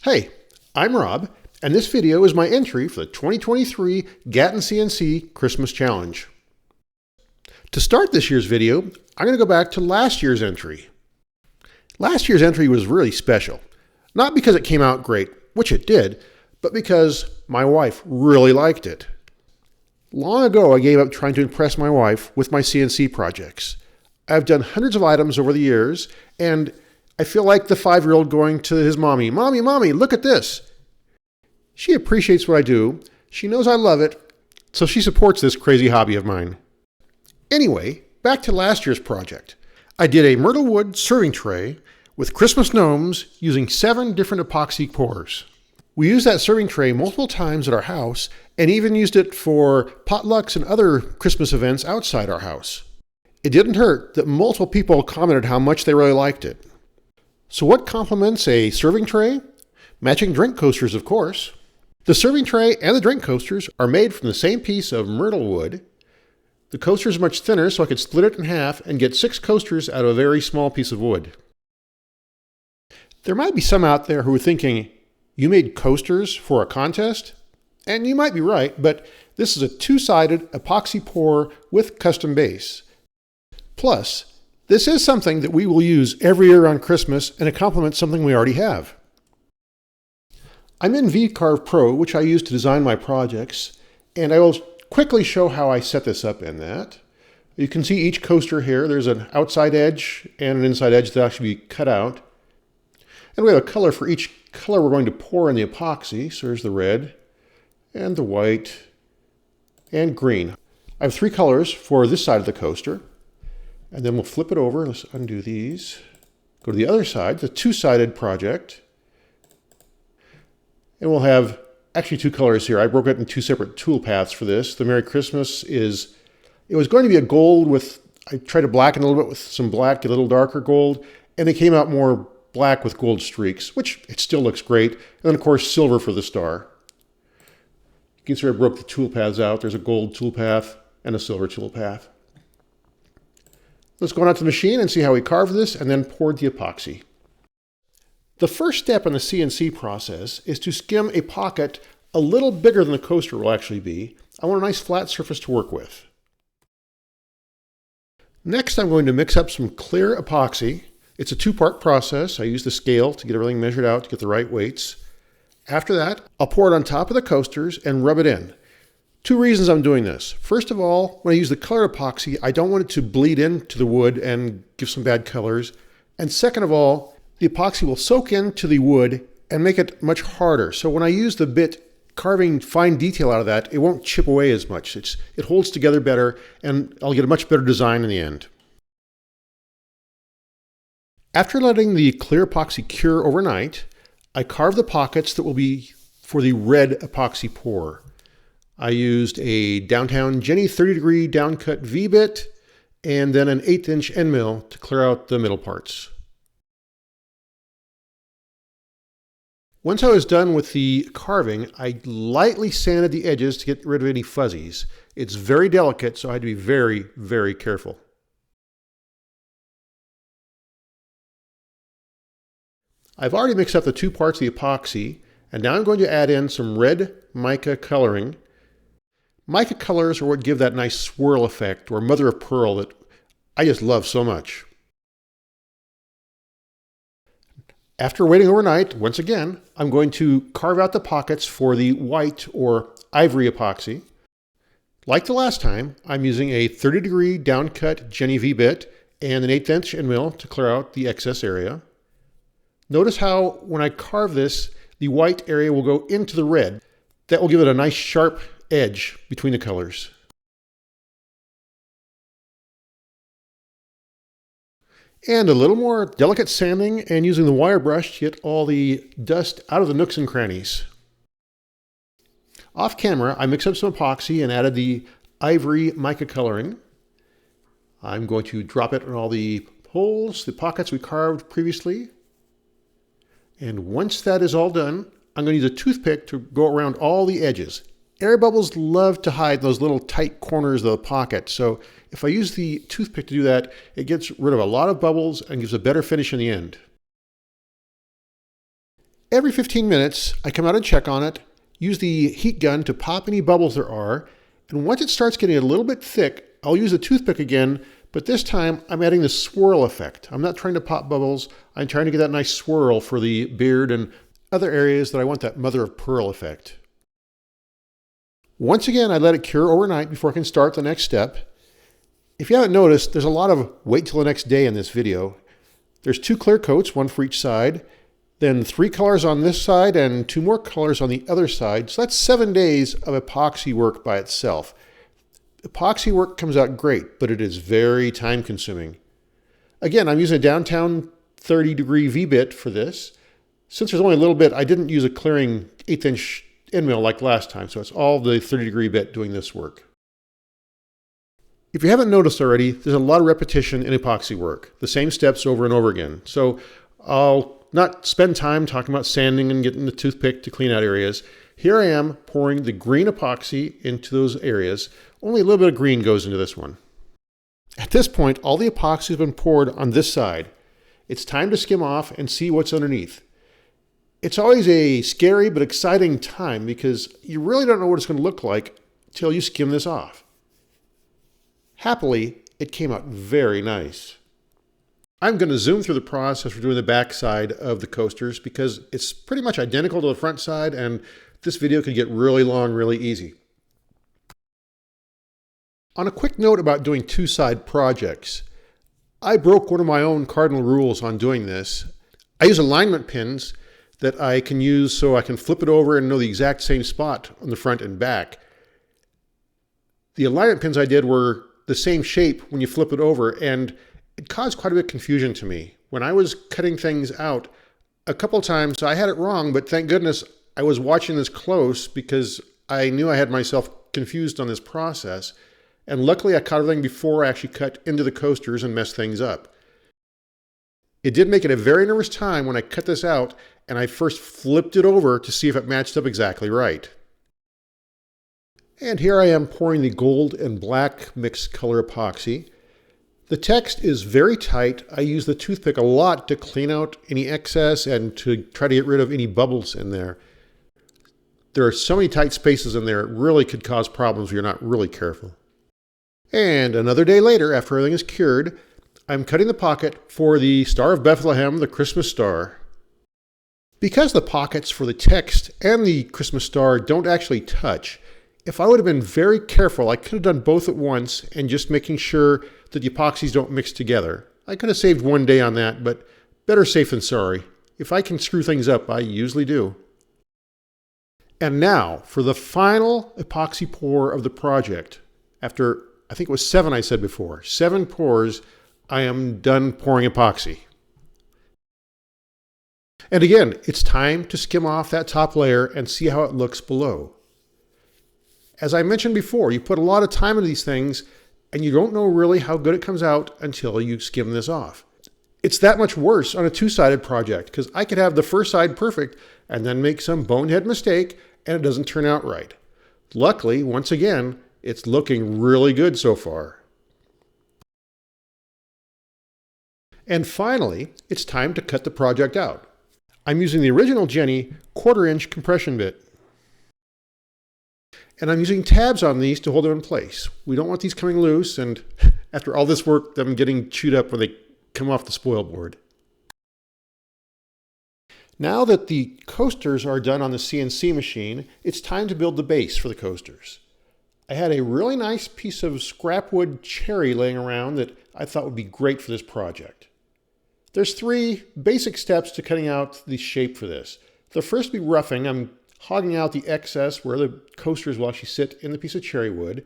Hey, I'm Rob, and this video is my entry for the 2023 Gatton CNC Christmas Challenge. To start this year's video, I'm going to go back to last year's entry. Last year's entry was really special, not because it came out great, which it did, but because my wife really liked it. Long ago, I gave up trying to impress my wife with my CNC projects. I've done hundreds of items over the years, and I feel like the 5-year-old going to his mommy, Mommy, look at this. She appreciates what I do, she knows I love it, so she supports this crazy hobby of mine. Anyway, back to last year's project. I did a myrtle wood serving tray with Christmas gnomes using 7 different epoxy pours. We used that serving tray multiple times at our house and even used it for potlucks and other Christmas events outside our house. It didn't hurt that multiple people commented how much they really liked it. So what complements a serving tray? Matching drink coasters, of course. The serving tray and the drink coasters are made from the same piece of myrtle wood. The coaster is much thinner, so I could split it in half and get 6 coasters out of a very small piece of wood. There might be some out there who are thinking, you made coasters for a contest? And you might be right, but this is a 2-sided epoxy pour with custom base. Plus, this is something that we will use every year on Christmas, and it complements something we already have. I'm in VCarve Pro, which I use to design my projects, and I will quickly show how I set this up in that. You can see each coaster here. There's an outside edge and an inside edge that actually be cut out. And we have a color for each color we're going to pour in the epoxy. So there's the red and the white and green. I have 3 colors for this side of the coaster. And then we'll flip it over. Let's undo these. Go to the other side, the 2-sided project. And we'll have actually 2 colors here. I broke it in 2 separate tool paths for this. The Merry Christmas it was going to be a gold with, I tried to blacken a little bit with some black, a little darker gold, and it came out more black with gold streaks, which it still looks great. And then of course, silver for the star. You can see I broke the tool paths out. There's a gold tool path and a silver tool path. Let's go on out to the machine and see how we carved this and then poured the epoxy. The first step in the CNC process is to skim a pocket a little bigger than the coaster will actually be. I want a nice flat surface to work with. Next, I'm going to mix up some clear epoxy. It's a 2-part process. I use the scale to get everything measured out to get the right weights. After that, I'll pour it on top of the coasters and rub it in. 2 reasons I'm doing this. First of all, when I use the color epoxy, I don't want it to bleed into the wood and give some bad colors. And second of all, the epoxy will soak into the wood and make it much harder. So when I use the bit carving fine detail out of that, it won't chip away as much. It holds together better, and I'll get a much better design in the end. After letting the clear epoxy cure overnight, I carve the pockets that will be for the red epoxy pour. I used a Downtown Jenny 30-degree downcut V-bit and then an 1/8" end mill to clear out the middle parts. Once I was done with the carving, I lightly sanded the edges to get rid of any fuzzies. It's very delicate, so I had to be very, very careful. I've already mixed up the 2 parts of the epoxy, and now I'm going to add in some red mica coloring. Mica colors are what give that nice swirl effect, or mother of pearl, that I just love so much. After waiting overnight, once again, I'm going to carve out the pockets for the white or ivory epoxy. Like the last time, I'm using a 30-degree downcut Jenny V-bit and an 1/8" end mill to clear out the excess area. Notice how when I carve this, the white area will go into the red. That will give it a nice sharp edge between the colors. And a little more delicate sanding and using the wire brush to get all the dust out of the nooks and crannies. Off camera, I mixed up some epoxy and added the ivory mica coloring. I'm going to drop it in all the holes, the pockets we carved previously. And once that is all done, I'm going to use a toothpick to go around all the edges. Air bubbles love to hide those little tight corners of the pocket, so if I use the toothpick to do that, it gets rid of a lot of bubbles and gives a better finish in the end. Every 15 minutes, I come out and check on it, use the heat gun to pop any bubbles there are, and once it starts getting a little bit thick, I'll use a toothpick again, but this time I'm adding the swirl effect. I'm not trying to pop bubbles, I'm trying to get that nice swirl for the beard and other areas that I want that mother of pearl effect. Once again, I let it cure overnight before I can start the next step. If you haven't noticed, there's a lot of wait till the next day in this video. There's 2 clear coats, 1 for each side, then 3 colors on this side and 2 more colors on the other side. So that's 7 days of epoxy work by itself. Epoxy work comes out great, but it is very time consuming. Again, I'm using a downtown 30-degree V-bit for this. Since there's only a little bit, I didn't use a clearing 1/8" end mill like last time, so it's all the 30-degree bit doing this work. If you haven't noticed already, there's a lot of repetition in epoxy work, the same steps over and over again. So I'll not spend time talking about sanding and getting the toothpick to clean out areas. Here I am pouring the green epoxy into those areas. Only a little bit of green goes into this one. At this point, all the epoxy has been poured on this side. It's time to skim off and see what's underneath. It's always a scary but exciting time because you really don't know what it's going to look like until you skim this off. Happily, it came out very nice. I'm going to zoom through the process for doing the back side of the coasters because it's pretty much identical to the front side, and this video could get really long really easy. On a quick note about doing 2-side projects, I broke one of my own cardinal rules on doing this. I use alignment pins that I can use so I can flip it over and know the exact same spot on the front and back. The alignment pins I did were the same shape when you flip it over, and it caused quite a bit of confusion to me. When I was cutting things out, a couple times I had it wrong, but thank goodness I was watching this close because I knew I had myself confused on this process. And luckily I caught everything before I actually cut into the coasters and messed things up. It did make it a very nervous time when I cut this out and I first flipped it over to see if it matched up exactly right. And here I am pouring the gold and black mixed color epoxy. The text is very tight. I use the toothpick a lot to clean out any excess and to try to get rid of any bubbles in there. There are so many tight spaces in there, it really could cause problems if you're not really careful. And another day later, after everything is cured, I'm cutting the pocket for the Star of Bethlehem, the Christmas star. Because the pockets for the text and the Christmas star don't actually touch, if I would have been very careful, I could have done both at once and just making sure that the epoxies don't mix together. I could have saved 1 day on that, but better safe than sorry. If I can screw things up, I usually do. And now for the final epoxy pour of the project. After, I think it was 7 I said before, 7 pours, I am done pouring epoxy. And again, it's time to skim off that top layer and see how it looks below. As I mentioned before, you put a lot of time into these things and you don't know really how good it comes out until you skim this off. It's that much worse on a 2-sided project because I could have the first side perfect and then make some bonehead mistake and it doesn't turn out right. Luckily, once again, it's looking really good so far. And finally, it's time to cut the project out. I'm using the original Jenny 1/4" compression bit. And I'm using tabs on these to hold them in place. We don't want these coming loose and after all this work, them getting chewed up when they come off the spoil board. Now that the coasters are done on the CNC machine, it's time to build the base for the coasters. I had a really nice piece of scrap wood cherry laying around that I thought would be great for this project. There's 3 basic steps to cutting out the shape for this. The first would be roughing. I'm hogging out the excess where the coasters will actually sit in the piece of cherry wood.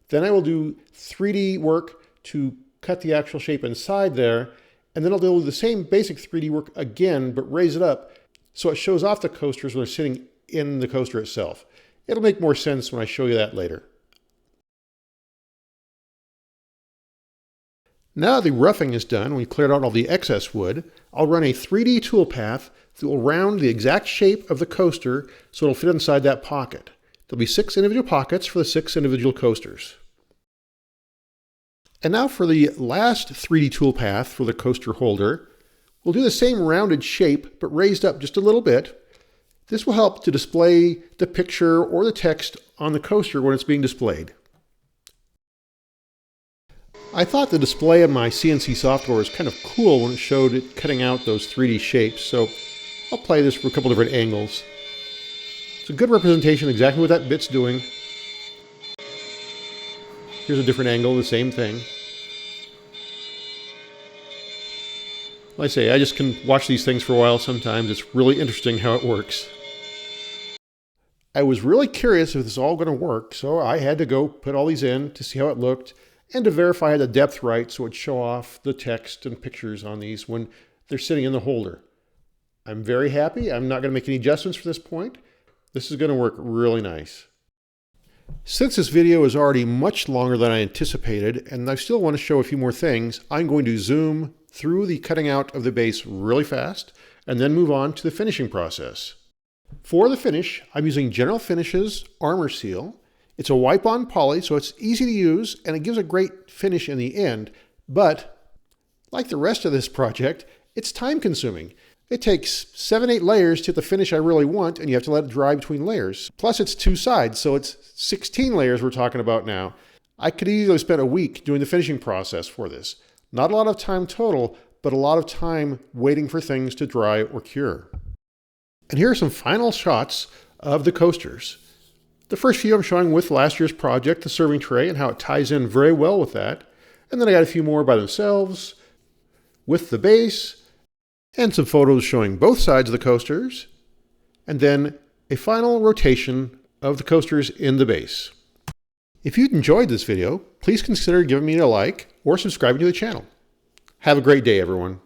Then I will do 3D work to cut the actual shape inside there, and then I'll do the same basic 3D work again, but raise it up so it shows off the coasters when they're sitting in the coaster itself. It'll make more sense when I show you that later. Now the roughing is done, we cleared out all the excess wood, I'll run a 3D toolpath that will round the exact shape of the coaster so it'll fit inside that pocket. There'll be 6 individual pockets for the 6 individual coasters. And now for the last 3D toolpath for the coaster holder, we'll do the same rounded shape but raised up just a little bit. This will help to display the picture or the text on the coaster when it's being displayed. I thought the display of my CNC software was kind of cool when it showed it cutting out those 3D shapes, so I'll play this for a couple different angles. It's a good representation of exactly what that bit's doing. Here's a different angle, the same thing. Like I say, I just can watch these things for a while sometimes. It's really interesting how it works. I was really curious if this is all going to work, so I had to go put all these in to see how it looked and to verify I had the depth right so it would show off the text and pictures on these when they're sitting in the holder. I'm very happy. I'm not going to make any adjustments from this point. This is going to work really nice. Since this video is already much longer than I anticipated, and I still want to show a few more things, I'm going to zoom through the cutting out of the base really fast and then move on to the finishing process. For the finish, I'm using General Finishes Armor Seal. It's a wipe-on poly, so it's easy to use and it gives a great finish in the end, but like the rest of this project, it's time-consuming. It takes 7-8 layers to get the finish I really want, and you have to let it dry between layers. Plus it's 2 sides, so it's 16 layers we're talking about now. I could easily spend a week doing the finishing process for this. Not a lot of time total, but a lot of time waiting for things to dry or cure. And here are some final shots of the coasters. The first few I'm showing with last year's project, the serving tray, and how it ties in very well with that. And then I got a few more by themselves, with the base, and some photos showing both sides of the coasters, and then a final rotation of the coasters in the base. If you enjoyed this video, please consider giving me a like or subscribing to the channel. Have a great day, everyone.